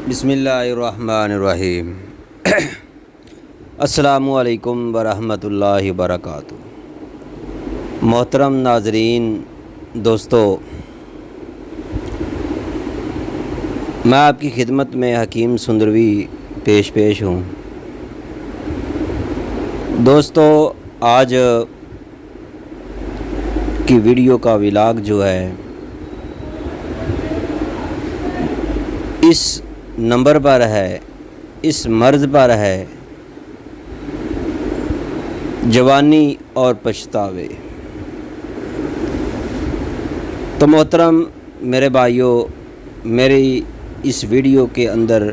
بسم اللہ الرحمن الرحیم۔ السلام علیکم ورحمۃ اللہ وبرکاتہ۔ محترم ناظرین، دوستو، میں آپ کی خدمت میں حکیم سندروی پیش ہوں۔ دوستو، آج کی ویڈیو کا ولاگ جو ہے اس نمبر پر ہے، اس مرض پر ہے، جوانی اور پچھتاوے۔ تو محترم میرے بھائیوں، میری اس ویڈیو کے اندر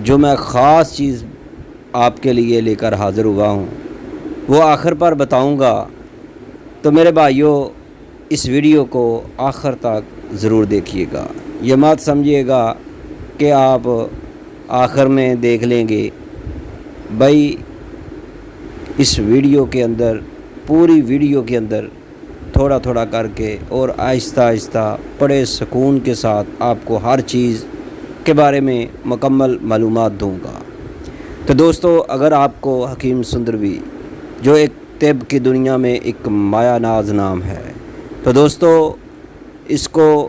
جو میں خاص چیز آپ کے لیے لے کر حاضر ہوا ہوں وہ آخر پر بتاؤں گا، تو میرے بھائیوں اس ویڈیو کو آخر تک ضرور دیکھیے گا۔ یہ مت سمجھیے گا کہ آپ آخر میں دیکھ لیں گے، بھائی اس ویڈیو کے اندر، پوری ویڈیو کے اندر تھوڑا تھوڑا کر کے اور آہستہ آہستہ بڑے سکون کے ساتھ آپ کو ہر چیز کے بارے میں مکمل معلومات دوں گا۔ تو دوستو، اگر آپ کو حکیم سندروی جو ایک طب کی دنیا میں ایک مایہ ناز نام ہے، تو دوستو اس کو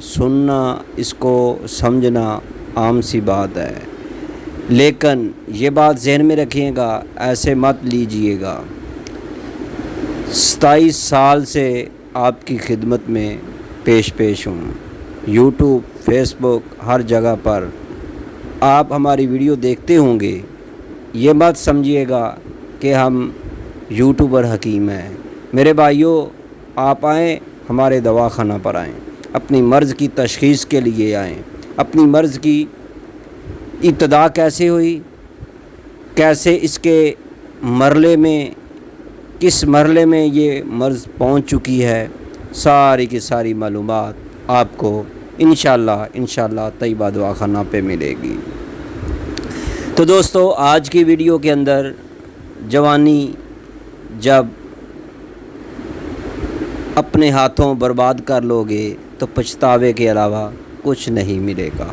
سننا، اس کو سمجھنا عام سی بات ہے، لیکن یہ بات ذہن میں رکھیے گا، ایسے مت لیجئے گا۔ 27 سال سے آپ کی خدمت میں پیش ہوں، یوٹیوب، فیس بک، ہر جگہ پر آپ ہماری ویڈیو دیکھتے ہوں گے۔ یہ مت سمجھیے گا کہ ہم یوٹیوبر حکیم ہیں۔ میرے بھائیوں، آپ آئیں، ہمارے دواخانہ پر آئیں، اپنی مرض کی تشخیص کے لیے آئیں۔ اپنی مرض کی ابتدا کیسے ہوئی، کیسے اس کے مرحلے میں، کس مرحلے میں یہ مرض پہنچ چکی ہے، ساری کی ساری معلومات آپ کو انشاءاللہ طیبہ دواخانہ پہ ملے گی۔ تو دوستو، آج کی ویڈیو کے اندر جوانی جب اپنے ہاتھوں برباد کر لو گے تو پچھتاوے کے علاوہ کچھ نہیں ملے گا۔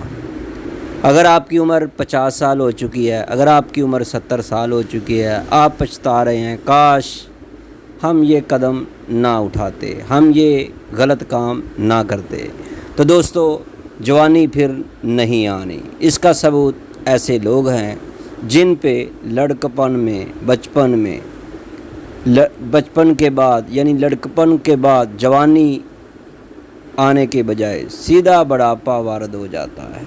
اگر آپ کی عمر 50 سال ہو چکی ہے، اگر آپ کی عمر 70 سال ہو چکی ہے، آپ پچھتا رہے ہیں، کاش ہم یہ قدم نہ اٹھاتے، ہم یہ غلط کام نہ کرتے، تو دوستو جوانی پھر نہیں آنی۔ اس کا ثبوت ایسے لوگ ہیں جن پہ لڑکپن میں، بچپن کے بعد، یعنی لڑکپن کے بعد جوانی آنے کے بجائے سیدھا بڑھاپا وارد ہو جاتا ہے،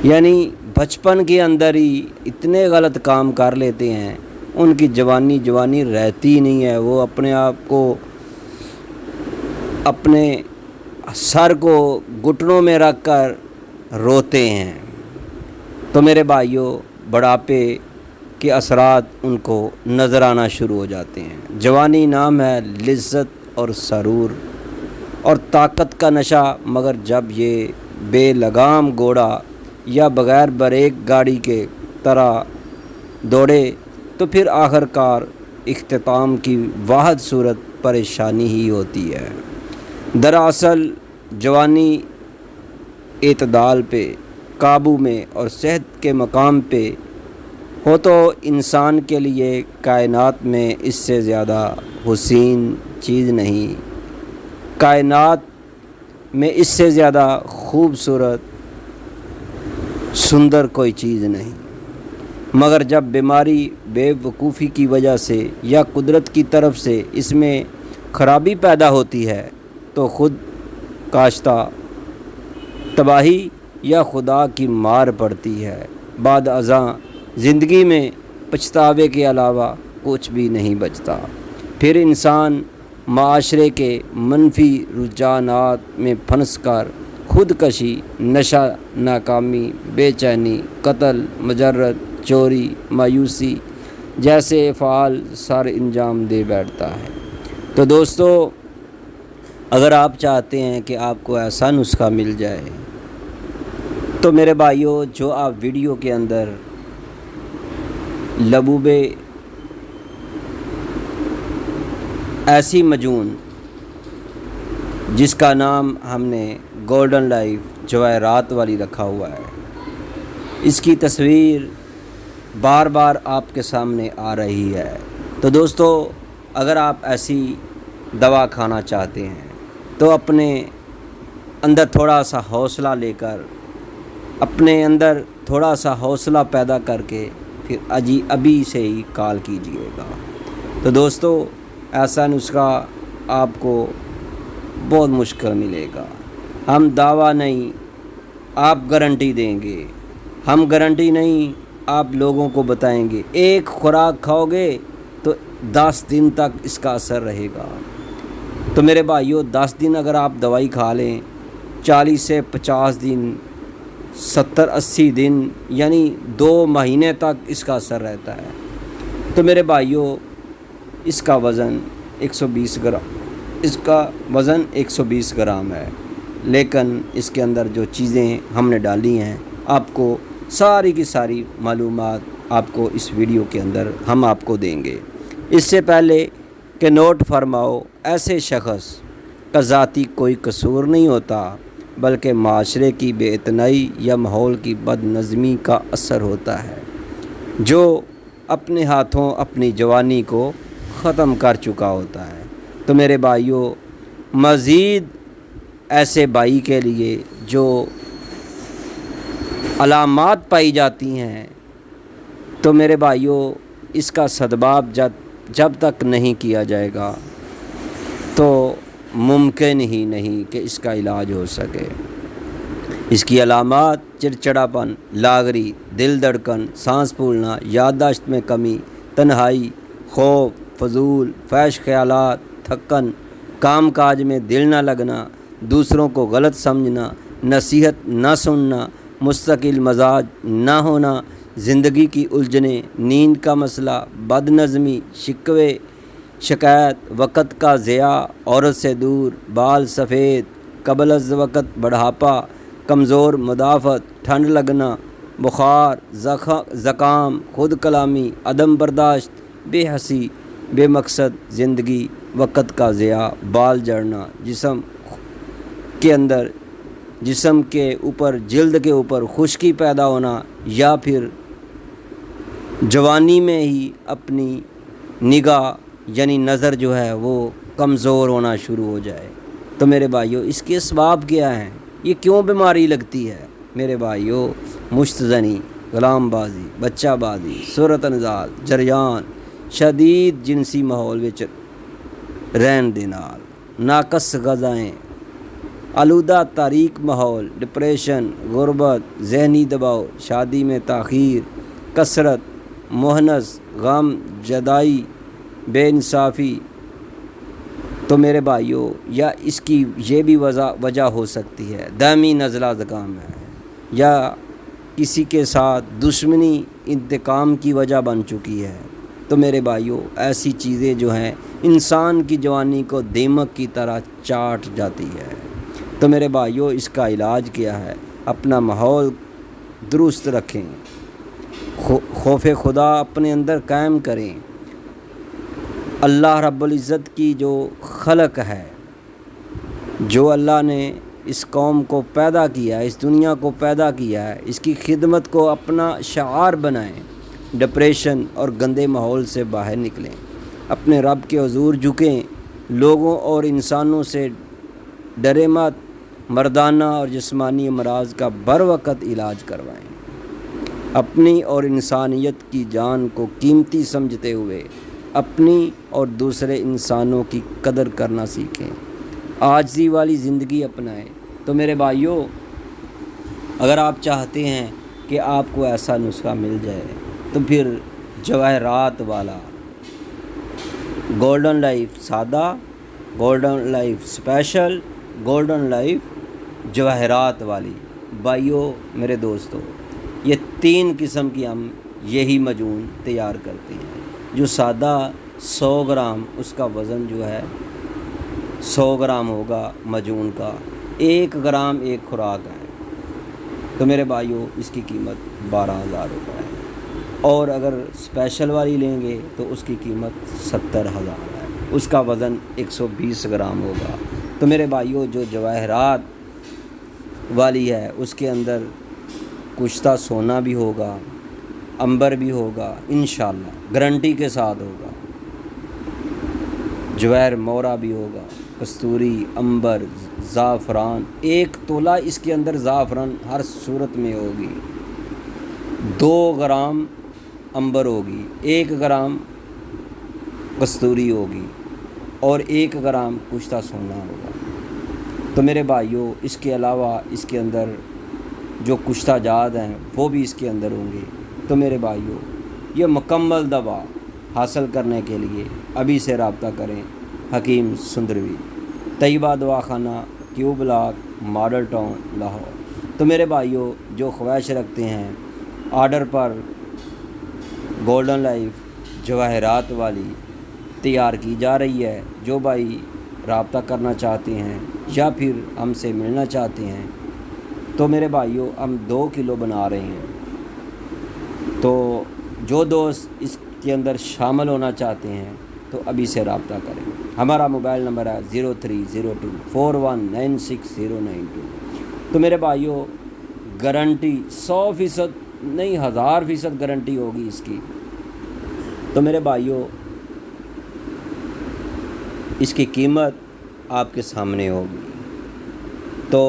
یعنی بچپن کے اندر ہی اتنے غلط کام کر لیتے ہیں، ان کی جوانی رہتی نہیں ہے، وہ اپنے آپ کو، اپنے سر کو گھٹنوں میں رکھ کر روتے ہیں۔ تو میرے بھائیوں، بڑھاپے کے اثرات ان کو نظر آنا شروع ہو جاتے ہیں۔ جوانی نام ہے لذت اور سرور اور طاقت کا نشہ، مگر جب یہ بے لگام گھوڑا یا بغیر بریک گاڑی کے طرح دوڑے تو پھر آخر کار اختتام کی واحد صورت پریشانی ہی ہوتی ہے۔ دراصل جوانی اعتدال پہ، قابو میں اور صحت کے مقام پہ ہو تو انسان کے لیے کائنات میں اس سے زیادہ حسین چیز نہیں، کائنات میں اس سے زیادہ خوبصورت، سندر کوئی چیز نہیں۔ مگر جب بیماری، بے وقوفی کی وجہ سے یا قدرت کی طرف سے اس میں خرابی پیدا ہوتی ہے تو خود کاشتہ تباہی یا خدا کی مار پڑتی ہے۔ بعد ازاں زندگی میں پچھتاوے کے علاوہ کچھ بھی نہیں بچتا۔ پھر انسان معاشرے کے منفی رجحانات میں پھنس کر خودکشی، نشہ، ناکامی، بے چینی، قتل، مجرد، چوری، مایوسی جیسے افعال سر انجام دے بیٹھتا ہے۔ تو دوستو، اگر آپ چاہتے ہیں کہ آپ کو ایسا نسخہ مل جائے تو میرے بھائیوں، جو آپ ویڈیو کے اندر لبوب ایسی مجون، جس کا نام ہم نے گولڈن لائف جواہرات والی رکھا ہوا ہے، اس کی تصویر بار بار آپ کے سامنے آ رہی ہے۔ تو دوستو، اگر آپ ایسی دوا کھانا چاہتے ہیں تو اپنے اندر تھوڑا سا حوصلہ لے کر، اپنے اندر تھوڑا سا حوصلہ پیدا کر کے پھر ابھی سے ہی کال کیجئے گا۔ تو دوستو، ایسا نسخہ آپ کو بہت مشکل ملے گا۔ ہم دعویٰ نہیں، آپ گارنٹی دیں گے۔ ہم گارنٹی نہیں، آپ لوگوں کو بتائیں گے۔ ایک خوراک کھاؤ گے تو 10 دن تک اس کا اثر رہے گا۔ تو میرے بھائیو، 10 دن اگر آپ دوائی کھا لیں، 40 سے 50 دن، 70-80 دن، یعنی 2 مہینے تک اس کا اثر رہتا ہے۔ تو میرے بھائیو، اس کا وزن 120 گرام، اس کا وزن 120 گرام ہے، لیکن اس کے اندر جو چیزیں ہم نے ڈالی ہیں، آپ کو ساری کی ساری معلومات آپ کو اس ویڈیو کے اندر ہم آپ کو دیں گے۔ اس سے پہلے کہ نوٹ فرماؤ، ایسے شخص کا ذاتی کوئی قصور نہیں ہوتا، بلکہ معاشرے کی بے اتنائی یا ماحول کی بد نظمی کا اثر ہوتا ہے، جو اپنے ہاتھوں اپنی جوانی کو ختم کر چکا ہوتا ہے۔ تو میرے بھائیوں، مزید ایسے بھائی کے لیے جو علامات پائی جاتی ہیں، تو میرے بھائیوں، اس کا سدباب جب تک نہیں کیا جائے گا تو ممکن ہی نہیں کہ اس کا علاج ہو سکے۔ اس کی علامات چڑچڑاپن، لاغری، دل دھڑکن، سانس پھولنا، یادداشت میں کمی، تنہائی، خوف، فضول فحش خیالات، تھکن، کام کاج میں دل نہ لگنا، دوسروں کو غلط سمجھنا، نصیحت نہ سننا، مستقل مزاج نہ ہونا، زندگی کی الجھنیں، نیند کا مسئلہ، بد نظمی، شکوے شکایت، وقت کا ضیاع، عورت سے دور، بال سفید، قبل از وقت بڑھاپا، کمزور مدافعت، ٹھنڈ لگنا، بخار، زکام، خود کلامی، عدم برداشت، بے حسی، بے مقصد زندگی، وقت کا ضیاع، بال جھڑنا، جسم کے اوپر، جلد کے اوپر خشکی پیدا ہونا، یا پھر جوانی میں ہی اپنی نگاہ یعنی نظر جو ہے وہ کمزور ہونا شروع ہو جائے۔ تو میرے بھائیوں، اس کے اسباب کیا ہیں؟ یہ کیوں بیماری لگتی ہے؟ میرے بھائیوں، مشت زنی، غلام بازی، بچہ بازی، صورت انزال، جریان، شدید جنسی ماحول وچ رہن دے نال، ناقص غذائیں، آلودہ تاریک ماحول، ڈپریشن، غربت، ذہنی دباؤ، شادی میں تاخیر، کثرت، محنت، غم، جدائی، بے انصافی۔ تو میرے بھائیوں، یا اس کی یہ بھی وجہ ہو سکتی ہے دائمی نزلہ زکام ہے، یا کسی کے ساتھ دشمنی انتقام کی وجہ بن چکی ہے۔ تو میرے بھائیوں، ایسی چیزیں جو ہیں انسان کی جوانی کو دیمک کی طرح چاٹ جاتی ہے۔ تو میرے بھائیوں، اس کا علاج کیا ہے؟ اپنا ماحول درست رکھیں، خوف خدا اپنے اندر قائم کریں۔ اللہ رب العزت کی جو خلق ہے، جو اللہ نے اس قوم کو پیدا کیا ہے، اس دنیا کو پیدا کیا ہے، اس کی خدمت کو اپنا شعار بنائیں۔ ڈپریشن اور گندے ماحول سے باہر نکلیں، اپنے رب کے حضور جھکیں، لوگوں اور انسانوں سے ڈرے مت، مردانہ اور جسمانی امراض کا بروقت علاج کروائیں۔ اپنی اور انسانیت کی جان کو قیمتی سمجھتے ہوئے اپنی اور دوسرے انسانوں کی قدر کرنا سیکھیں، عاجزی والی زندگی اپنائیں۔ تو میرے بھائیوں، اگر آپ چاہتے ہیں کہ آپ کو ایسا نسخہ مل جائے تو پھر جواہرات والا گولڈن لائف سادہ، golden life special, golden life جواہرات والی، بھائیوں میرے دوستو، یہ 3 قسم کی ہم یہی مجون تیار کرتے ہیں۔ جو سادہ 100 گرام، اس کا وزن جو ہے 100 گرام ہوگا مجون کا، 1 گرام ایک خوراک ہے۔ تو میرے بھائیوں، اس کی قیمت 12,000 روپے ہے، اور اگر اسپیشل والی لیں گے تو اس کی قیمت 70,000 ہے، اس کا وزن 120 گرام ہوگا۔ تو میرے بھائیوں، جو جواہرات والی ہے اس کے اندر کشتہ سونا بھی ہوگا، عنبر بھی ہوگا، انشاءاللہ گارنٹی کے ساتھ ہوگا، جوہر مورا بھی ہوگا، کستوری، عنبر، زعفران، 1 تولہ اس کے اندر زعفران ہر صورت میں ہوگی، 2 گرام عنبر ہوگی، 1 گرام کستوری ہوگی اور 1 گرام کشتہ سونا ہوگا۔ تو میرے بھائیوں، اس کے علاوہ اس کے اندر جو کشتہ جات ہیں وہ بھی اس کے اندر ہوں گے۔ تو میرے بھائیوں، یہ مکمل دوا حاصل کرنے کے لیے ابھی سے رابطہ کریں حکیم سندروی، طیبہ دواخانہ، کیو بلاک، ماڈل ٹاؤن، لاہور۔ تو میرے بھائیوں، جو خواہش رکھتے ہیں آرڈر پر گولڈن لائف جواہرات والی تیار کی جا رہی ہے، جو بھائی رابطہ کرنا چاہتے ہیں یا پھر ہم سے ملنا چاہتے ہیں تو میرے بھائیوں ہم 2 کلو بنا رہے ہیں۔ تو جو دوست اس کے اندر شامل ہونا چاہتے ہیں تو ابھی سے رابطہ کریں۔ ہمارا موبائل نمبر ہے 0302419692۔ تو میرے بھائیوں، گارنٹی 100% نہیں 1000% گارنٹی ہوگی اس کی۔ تو میرے بھائیوں، اس کی قیمت آپ کے سامنے ہوگی۔ تو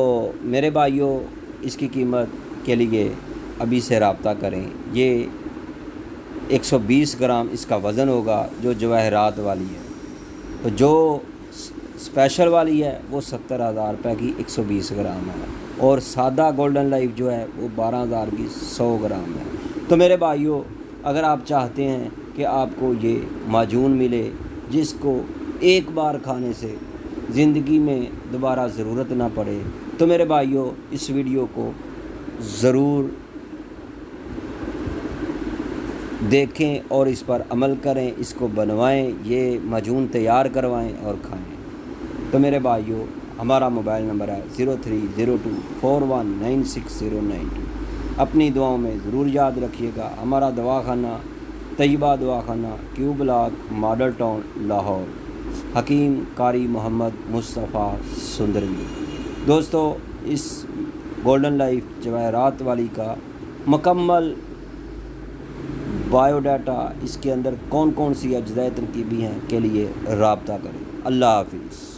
میرے بھائیوں، اس کی قیمت کے لیے ابھی سے رابطہ کریں۔ یہ 120 گرام اس کا وزن ہوگا جو جواہرات والی ہے۔ تو جو اسپیشل والی ہے وہ 70,000 روپے کی 120 گرام ہے، اور سادہ گولڈن لائف جو ہے وہ 12,000 کی 100 گرام ہے۔ تو میرے بھائیوں، اگر آپ چاہتے ہیں کہ آپ کو یہ معجون ملے جس کو ایک بار کھانے سے زندگی میں دوبارہ ضرورت نہ پڑے، تو میرے بھائیوں اس ویڈیو کو ضرور دیکھیں اور اس پر عمل کریں، اس کو بنوائیں، یہ معجون تیار کروائیں اور کھائیں۔ تو میرے بھائیوں، ہمارا موبائل نمبر ہے 0302419692۔ اپنی دعاؤں میں ضرور یاد رکھیے گا۔ ہمارا دواخانہ طیبہ دواخانہ، کیو بلاک، ماڈل ٹاؤن، لاہور۔ حکیم قاری محمد مصطفیٰ سندروی۔ دوستو، اس گولڈن لائف جواہرات والی کا مکمل بایو ڈاٹا، اس کے اندر کون کون سی اجزائے ترکیبی ہیں کے لیے رابطہ کریں۔ اللہ حافظ۔